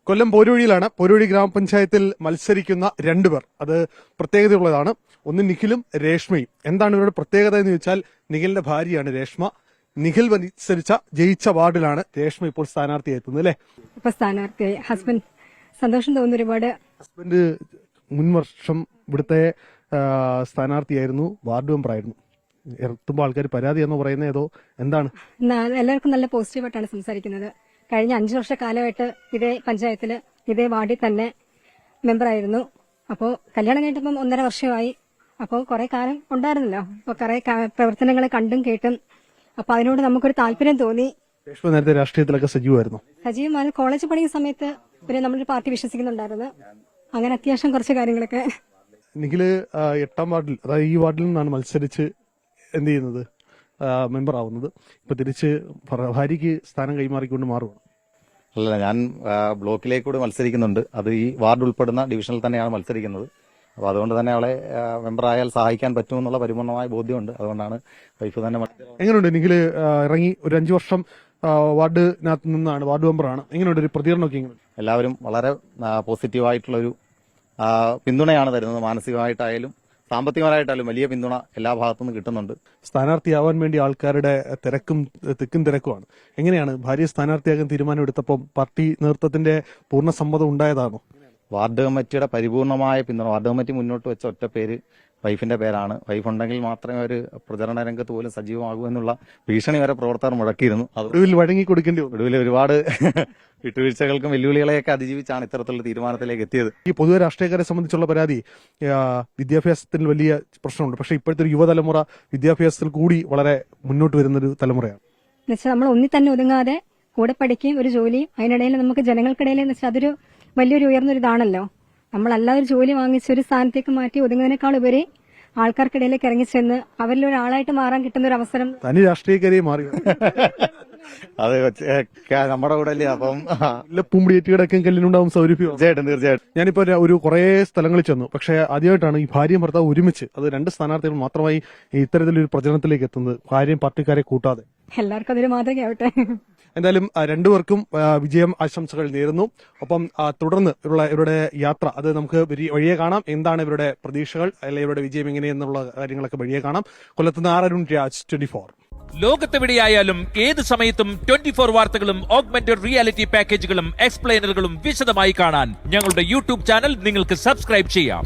കൊല്ലം പോരുവഴിയിലാണ്. പോരുവഴി ഗ്രാമപഞ്ചായത്തിൽ മത്സരിക്കുന്ന രണ്ടുപേർ. അത് പ്രത്യേകതയുള്ളതാണ്. ഒന്ന് നിഖിലും രേഷ്മയും. എന്താണ് ഇവരുടെ പ്രത്യേകത എന്ന് ചോദിച്ചാൽ, നിഖിലിന്റെ ഭാര്യയാണ് രേഷ്മ. നിഖിൽ ജയിച്ച വാർഡിലാണ് രേഷ്മ ഇപ്പോൾ സ്ഥാനാർത്ഥിയായി എത്തുന്നത്, അല്ലേ? ഇപ്പൊ സ്ഥാനാർത്ഥിയായി. ഹസ്ബൻഡ് സന്തോഷം തോന്നുന്നു ഒരുപാട്. ഹസ്ബൻഡ് മുൻ വർഷം ഇവിടുത്തെ സ്ഥാനാർത്ഥിയായിരുന്നു, വാർഡ് മെമ്പറായിരുന്നു. എത്തുമ്പോൾ ആൾക്കാർ പരാതിയാണെന്ന് പറയുന്നത് ഏതോ എന്താണ്? എല്ലാവർക്കും നല്ല പോസിറ്റീവായിട്ടാണ് സംസാരിക്കുന്നത്. കഴിഞ്ഞ 5 വർഷ കാലമായിട്ട് ഇതേ പഞ്ചായത്തില് ഇതേ വാർഡിൽ തന്നെ മെമ്പറായിരുന്നു. അപ്പോൾ കല്യാണം കഴിഞ്ഞപ്പം 1.5 വർഷമായി. അപ്പോൾ കുറെ കാലം ഉണ്ടായിരുന്നല്ലോ. അപ്പോൾ കുറെ പ്രവർത്തനങ്ങളെ കണ്ടും കേട്ടും അപ്പൊ അതിനോട് നമുക്കൊരു താല്പര്യം തോന്നി. നേരത്തെ രാഷ്ട്രീയത്തിലൊക്കെ സജീവമായിരുന്നു. കോളേജ് പഠിക്കുന്ന സമയത്ത് പിന്നെ നമ്മളൊരു പാർട്ടി വിശ്വസിക്കുന്നുണ്ടായിരുന്നു. അങ്ങനെ അത്യാവശ്യം കുറച്ച് കാര്യങ്ങളൊക്കെ. നിഖില് 8ാം വാർഡിൽ, അതായത് ഈ വാർഡിൽ നിന്നാണ് മത്സരിച്ച് എന്ത് ചെയ്യുന്നത്, മെമ്പർ ആവുന്നത്. ഇപ്പൊ തിരിച്ച് ഭാര്യയ്ക്ക് സ്ഥാനം കൈമാറിക്കൊണ്ട് മാറുകയാണ്. അല്ല, ഞാൻ ബ്ലോക്കിലേക്കൂടെ മത്സരിക്കുന്നുണ്ട്. അത് ഈ വാർഡ് ഉൾപ്പെടുന്ന ഡിവിഷനിൽ തന്നെയാണ് മത്സരിക്കുന്നത്. അപ്പോൾ അതുകൊണ്ട് തന്നെ അവളെ മെമ്പറായാൽ സഹായിക്കാൻ പറ്റുമെന്നുള്ള പരിപൂർണമായ ബോധ്യമുണ്ട്. അതുകൊണ്ടാണ് വൈഫ് തന്നെ. എങ്ങനെയുണ്ട് നിഖില് ഇറങ്ങി ഒരു 5 വർഷം വാർഡിനകത്ത് നിന്നാണ്, വാർഡ് മെമ്പറാണ്. എങ്ങനെയുണ്ട് ഒരു പ്രതികരണമൊക്കെ? എല്ലാവരും വളരെ പോസിറ്റീവായിട്ടുള്ളൊരു പിന്തുണയാണ് തരുന്നത്. മാനസികമായിട്ടായാലും സാമ്പത്തികമായിട്ടായാലും വലിയ പിന്തുണ എല്ലാ ഭാഗത്തുനിന്നും കിട്ടുന്നുണ്ട്. സ്ഥാനാർത്ഥിയാവാൻ വേണ്ടി ആൾക്കാരുടെ തിക്കും തിരക്കുമാണ്. എങ്ങനെയാണ് ഭാര്യ സ്ഥാനാർത്ഥിയാകാൻ തീരുമാനമെടുത്തപ്പോൾ പാർട്ടി നേതൃത്വത്തിന്റെ പൂർണ്ണ സമ്മതം ഉണ്ടായതാണോ? വാർഡ് കമ്മിറ്റിയുടെ പരിപൂർണമായ പിന്തുണ. വാർഡ് കമ്മിറ്റി മുന്നോട്ട് വെച്ച ഒറ്റ പേര് വൈഫിന്റെ പേരാണ്. വൈഫ് ഉണ്ടെങ്കിൽ മാത്രമേ ഒരു പ്രചരണ രംഗത്ത് പോലും സജീവമാകൂ എന്നുള്ള ഭീഷണി വരെ പ്രവർത്തകർ മുഴക്കിയിരുന്നു. ഒടുവിൽ വഴങ്ങി കൊടുക്കേണ്ടി വന്നു. ഒടുവിൽ ഒരുപാട് വിട്ടുവീഴ്ചകൾക്കും വെല്ലുവിളികളെയൊക്കെ അതിജീവിച്ചാണ് ഇത്തരത്തിലുള്ള തീരുമാനത്തിലേക്ക് എത്തിയത്. ഈ പൊതുവെ രാഷ്ട്രീയക്കാരെ സംബന്ധിച്ചുള്ള പരാതി, വിദ്യാഭ്യാസത്തിൽ വലിയ പ്രശ്നമുണ്ട്. പക്ഷേ ഇപ്പോഴത്തെ ഒരു യുവതലമുറ വിദ്യാഭ്യാസത്തിൽ കൂടി വളരെ മുന്നോട്ട് വരുന്നൊരു തലമുറയാണ്. നമ്മൾ ഒന്നി തന്നെ ഒതുങ്ങാതെ കൂടെ പഠിക്കുകയും ഒരു ജോലിയും, അതിനിടയിൽ നമുക്ക് ജനങ്ങൾക്കിടയിൽ അതൊരു വലിയൊരു ഉയർന്നൊരിതാണല്ലോ. നമ്മളല്ലാതെ ഒരു ജോലി വാങ്ങിച്ച് ഒരു സ്ഥാനത്തേക്ക് മാറ്റി ഒതുങ്ങുന്നതിനേക്കാൾ ഉപരി ആൾക്കാർക്കിടയിലേക്ക് ഇറങ്ങിച്ചെന്ന് അവരിൽ ഒരാളായിട്ട് മാറാൻ കിട്ടുന്ന ഒരു അവസരം. തനി രാഷ്ട്രീയക്കാരെ മാറി. അത് നമ്മുടെ കൂടെ അല്ലേ. അപ്പം പൂമ്പിടിയേറ്റുകിടക്കും കല്ലിനുണ്ടാവും സൗരഭ്യം. തീർച്ചയായിട്ടും. ഞാനിപ്പോ ഒരു കുറെ സ്ഥലങ്ങളിൽ ചെന്നു. പക്ഷെ ആദ്യമായിട്ടാണ് ഈ ഭാര്യയും ഭർത്താവ് ഒരുമിച്ച്, അത് 2 സ്ഥാനാർത്ഥികൾ മാത്രമായി ഇത്തരത്തിലൊരു പ്രചരണത്തിലേക്ക് എത്തുന്നത്, ഭാര്യയും പാർട്ടിക്കാരെ കൂട്ടാതെ. എല്ലാവർക്കും അതൊരു മാതൃകയാവട്ടെ. എന്തായാലും രണ്ടുപേർക്കും വിജയം ആശംസകൾ നേരുന്നു. ഒപ്പം തുടർന്ന് ഇവരുടെ യാത്ര അത് നമുക്ക് വഴിയെ കാണാം. എന്താണ് ഇവരുടെ പ്രതീക്ഷകൾ, അല്ലെങ്കിൽ ഇവരുടെ വിജയം എങ്ങനെയെന്നുള്ള കാര്യങ്ങളൊക്കെ വഴിയെ കാണാം. കൊല്ലത്ത് നിന്ന് അരുൺ രാജ്, 24. ലോകത്തെവിടെയായാലും ഏത് സമയത്തും 24 വാർത്തകളും ഓഗ്മെന്റഡ് റിയാലിറ്റി പാക്കേജുകളും എക്സ്പ്ലെയിനറുകളും വിശദമായി കാണാൻ ഞങ്ങളുടെ യൂട്യൂബ് ചാനൽ നിങ്ങൾക്ക് സബ്സ്ക്രൈബ് ചെയ്യാം.